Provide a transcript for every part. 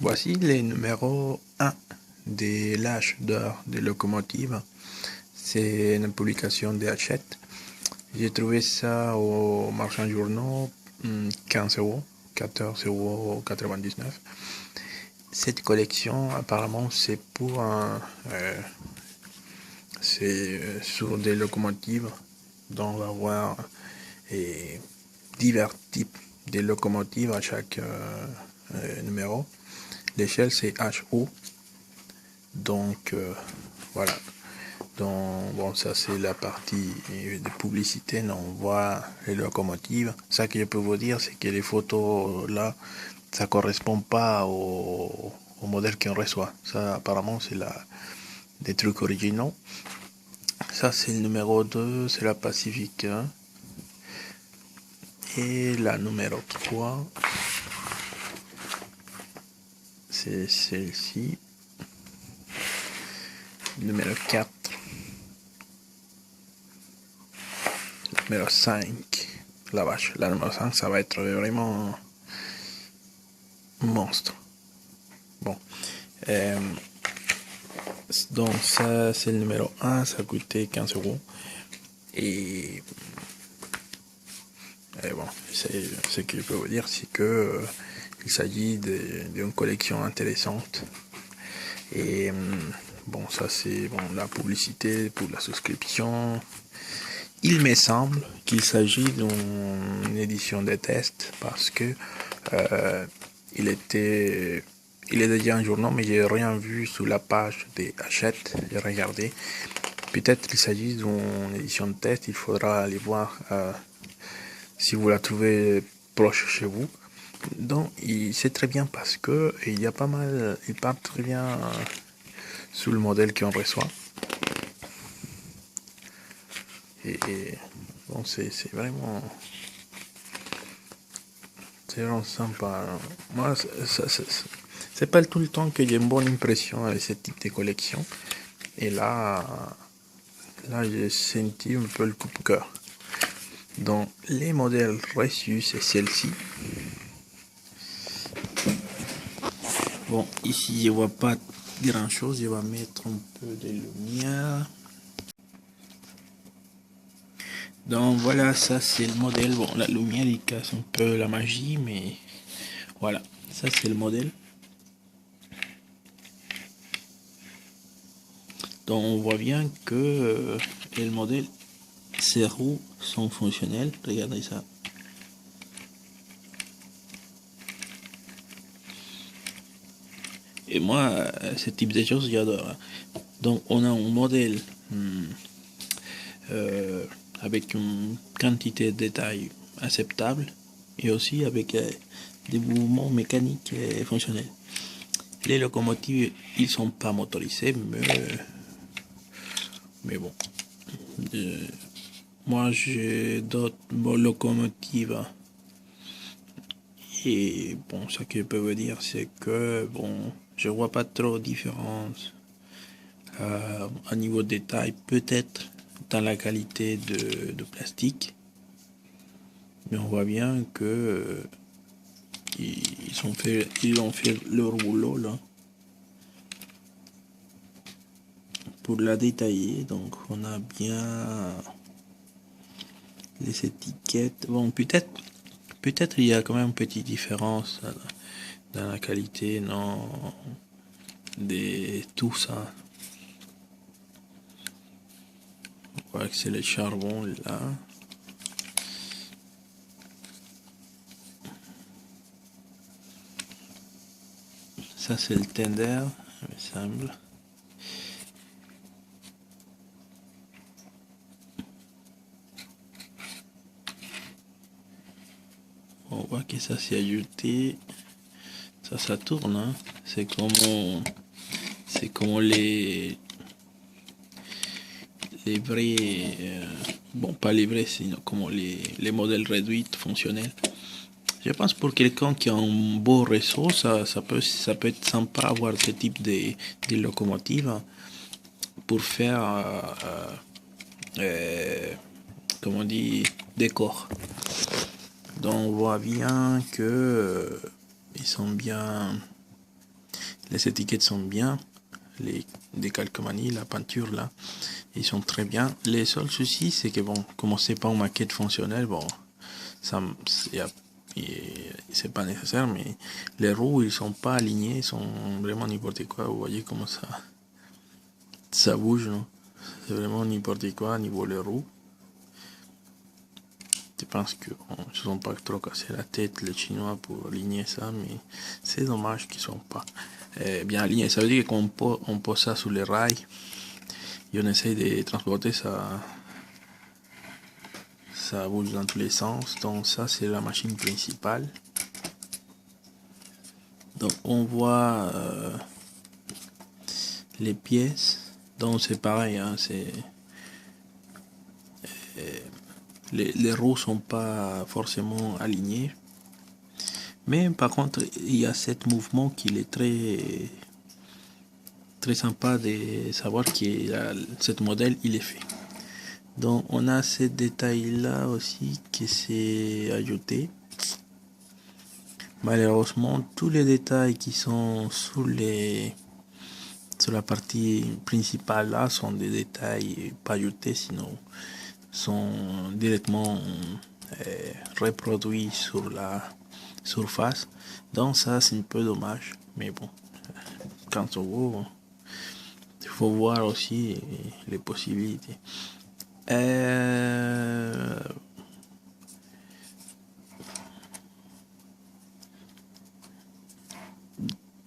Voici les numéros 1 de l'âge d'or des locomotives. C'est une publication de Hachette. J'ai trouvé ça au marchand de journaux, 15 euros, 14,99 euros. Cette collection, apparemment, c'est pour c'est sur des locomotives dont on va voir divers types de locomotives à chaque numéro. L'échelle c'est HO. Donc voilà. Donc bon, ça c'est la partie de publicité. On voit les locomotives. Ça que je peux vous dire, c'est que les photos là, ça correspond pas au modèle qu'on reçoit. Ça apparemment c'est des trucs originaux. Ça c'est le numéro 2, c'est la Pacifique 1. Et la numéro 3, c'est celle-ci. Numéro 4. Numéro 5. La vache. La numéro 5, ça va être vraiment monstre. Bon. Donc ça, c'est le numéro 1. Ça a coûté 15 euros. Et bon, ce que je peux vous dire, c'est que il s'agit d'une collection intéressante. Et bon, ça c'est bon, la publicité pour la souscription. Il me semble qu'il s'agit d'une édition de test parce que il est déjà un journal, mais j'ai rien vu sur la page des Hachette. J'ai regardé. Peut-être qu'il s'agit d'une édition de test. Il faudra aller voir si vous la trouvez proche chez vous. Donc, c'est très bien parce que il y a pas mal. Il part très bien sur le modèle qu'on reçoit. Et bon, c'est vraiment sympa. Moi, c'est pas tout le temps que j'ai une bonne impression avec ce type de collection. Et là j'ai senti un peu le coup de cœur. Donc, les modèles reçus, c'est celle-ci. Bon, ici, je vois pas grand chose. Je vais mettre un peu de lumière. Donc, voilà, ça, c'est le modèle. Bon, la lumière, il casse un peu la magie, mais voilà. Ça, c'est le modèle. Donc, on voit bien que le modèle, ces roues sont fonctionnelles. Regardez ça. Et moi, ce type de choses, j'adore. Donc, on a un modèle avec une quantité de détails acceptable et aussi avec des mouvements mécaniques fonctionnels. Les locomotives, ils sont pas motorisés, mais bon. Moi, j'ai d'autres locomotives. Et bon, ce que je peux vous dire, c'est que bon, je vois pas trop de différence à niveau de détail, peut-être dans la qualité de plastique, mais on voit bien que ils ont fait leur boulot là pour la détailler. Donc on a bien les étiquettes. Bon, peut-être il y a quand même une petite différence dans la qualité, non, de tout ça. On voit que c'est le charbon là. Ça c'est le tender, il me semble. On voit que ça s'est ajouté. Ça tourne, hein. C'est comme les vrais, bon pas les vrais, sinon comme les modèles réduits fonctionnels. Je pense pour quelqu'un qui a un beau réseau, ça peut être sympa avoir ce type de locomotive pour faire, comme on dit, décor. Donc on voit bien que ils sont bien Les étiquettes sont bien. Les décalcomanies, la peinture là, ils sont très bien. Les seuls soucis, c'est que bon, comme c'est pas une maquette fonctionnelle, bon, ça, c'est pas nécessaire, mais les roues, ils sont pas alignés, ils sont vraiment n'importe quoi. Vous voyez comment ça bouge, non? C'est vraiment n'importe quoi au niveau des roues. Je pense qu'ils ne se sont pas trop cassé la tête, les Chinois, pour aligner ça, mais c'est dommage qu'ils ne sont pas bien alignés. Ça veut dire qu'on pose ça sur les rails et on essaye de transporter ça. Ça bouge dans tous les sens. Donc ça, c'est la machine principale. Donc on voit les pièces. Donc c'est pareil, hein, les roues sont pas forcément alignées. Mais par contre, il y a ce mouvement qui est très sympa de savoir que ce modèle il est fait. Donc on a ce détail là aussi qui s'est ajouté. Malheureusement, tous les détails qui sont sur la partie principale là sont des détails pas ajoutés, sinon sont directement reproduits sur la surface. Donc ça, c'est un peu dommage, mais bon, quand on voit, il faut voir aussi les possibilités.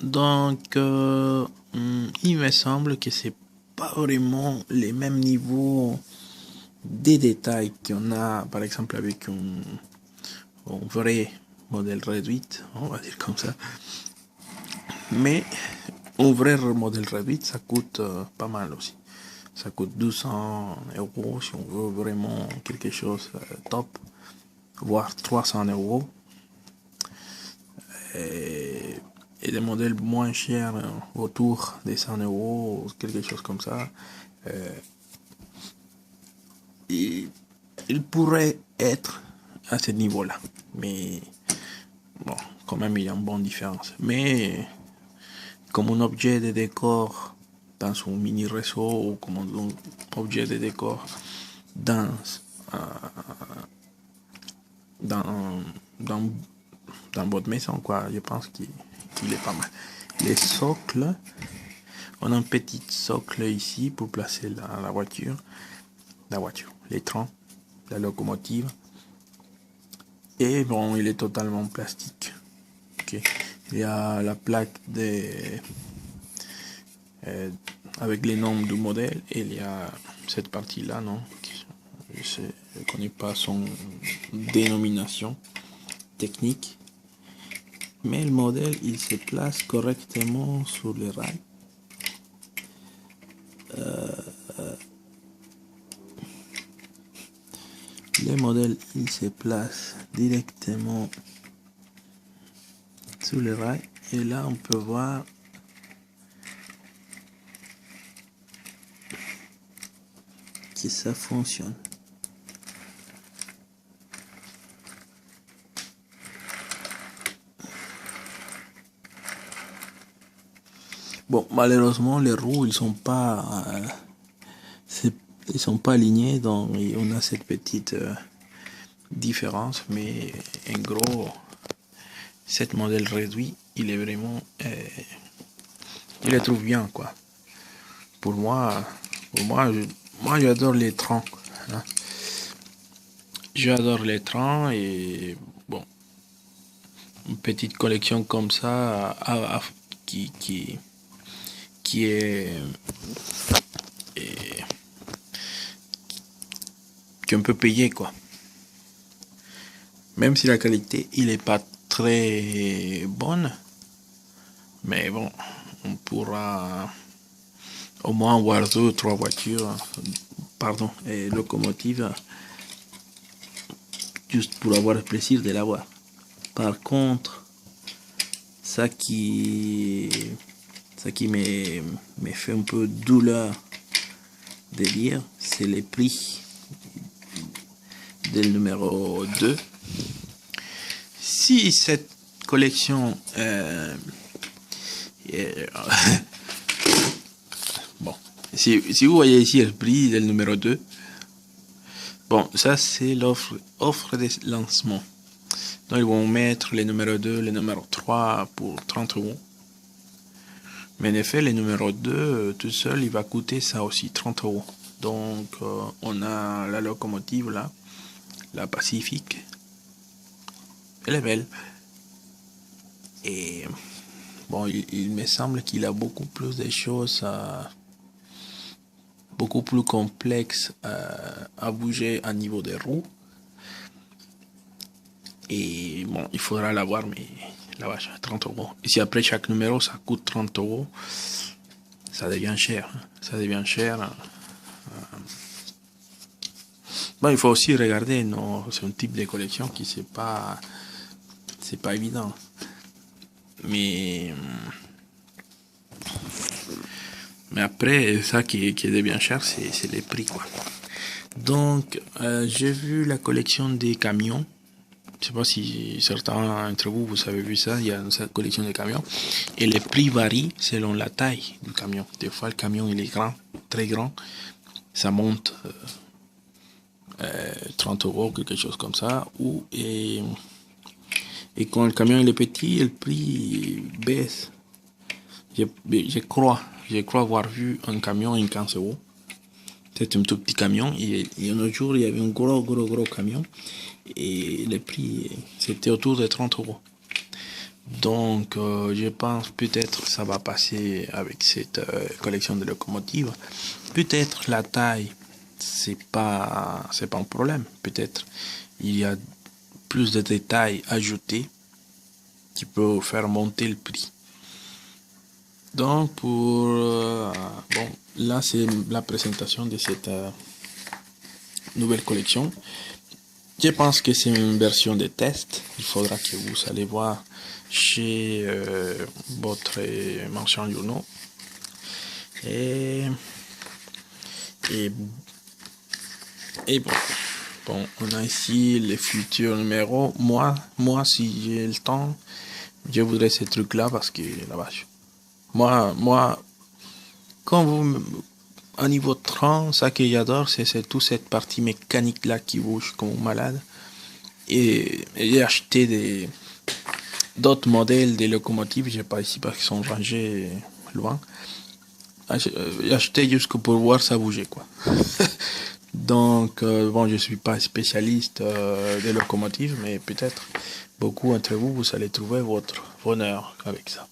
Donc il me semble que c'est pas vraiment les mêmes niveaux des détails qu'on a par exemple avec un vrai modèle réduit, on va dire comme ça. Mais un vrai modèle réduit, ça coûte pas mal aussi. Ça coûte 200 € si on veut vraiment quelque chose top, voire 300 €. Et des modèles moins chers, autour des 100 €, quelque chose comme ça. Il pourrait être à ce niveau-là. Mais bon, quand même, il y a une bonne différence. Mais comme un objet de décor dans un mini réseau ou comme un objet de décor dans votre maison, quoi, je pense qu'il est pas mal. Les socles, on a un petit socle ici pour placer la voiture, les trains, la locomotive. Et bon, il est totalement plastique. Okay. Il y a la plaque avec les noms du modèle, et il y a cette partie là, non, je ne connais pas son dénomination technique, mais le modèle il se place correctement sur les rails. Le modèle il se place directement sur les rails, et là on peut voir que ça fonctionne. Bon, malheureusement les roues ils sont pas alignés, donc on a cette petite différence, mais en gros cet modèle réduit il est vraiment il le trouve bien, quoi. Pour moi j'adore les trains, hein. J'adore les trains, et bon, une petite collection comme ça qui est qu'on peut payer, quoi. Même si la qualité il est pas très bonne, mais bon, on pourra au moins avoir 2 ou 3 voitures, locomotives, juste pour avoir le plaisir de l'avoir. Par contre, ça qui me fait un peu douleur de dire, c'est les prix del numéro 2. Si cette collection si vous voyez ici le prix du numéro 2, bon, ça c'est offre de lancement. Donc ils vont mettre les numéro 2, les numéro 3 pour 30 euros. Mais en effet, le numéro 2, tout seul, il va coûter ça aussi, 30 euros. Donc, on a la locomotive là, la Pacifique. Elle est belle. Et bon, il me semble qu'il a beaucoup plus de choses, beaucoup plus complexes à bouger à niveau des roues. Et bon, il faudra l'avoir, mais la vache, 30 euros. Et si après chaque numéro, ça coûte 30 euros, ça devient cher. Ça devient cher. Bon, il faut aussi regarder, non, c'est un type de collection qui c'est pas évident. Mais après, ça qui devient cher, c'est les prix, quoi. Donc, j'ai vu la collection des camions. Je sais pas si certains d'entre vous, vous avez vu ça, il y a une collection de camions. Et les prix varient selon la taille du camion. Des fois, le camion, il est grand, très grand. Ça monte 30 euros, quelque chose comme ça. Et quand le camion il est petit, le prix baisse. Je crois avoir vu un camion à 15 euros. C'est un tout petit camion. Et un autre jour, il y avait un gros camion. Et le prix, c'était autour de 30 euros. Donc, je pense peut-être ça va passer avec cette collection de locomotives. Peut-être la taille, c'est pas un problème. Peut-être il y a plus de détails ajoutés qui peuvent faire monter le prix. Donc, bon, là c'est la présentation de cette nouvelle collection. Je pense que c'est une version de test. Il faudra que vous allez voir chez votre marchand de journaux. Et bon, on a ici les futurs numéros. Moi, si j'ai le temps, je voudrais ces trucs-là parce que la vache. Moi, quand vous, à niveau 30, ça que j'adore, c'est toute cette partie mécanique là qui bouge comme un malade. Et j'ai acheté d'autres modèles de locomotives, je sais pas ici parce qu'ils sont rangés loin. J'ai acheté juste pour voir ça bouger, quoi. Donc, bon, je suis pas spécialiste des locomotives, mais peut-être beaucoup d'entre vous, vous allez trouver votre bonheur avec ça.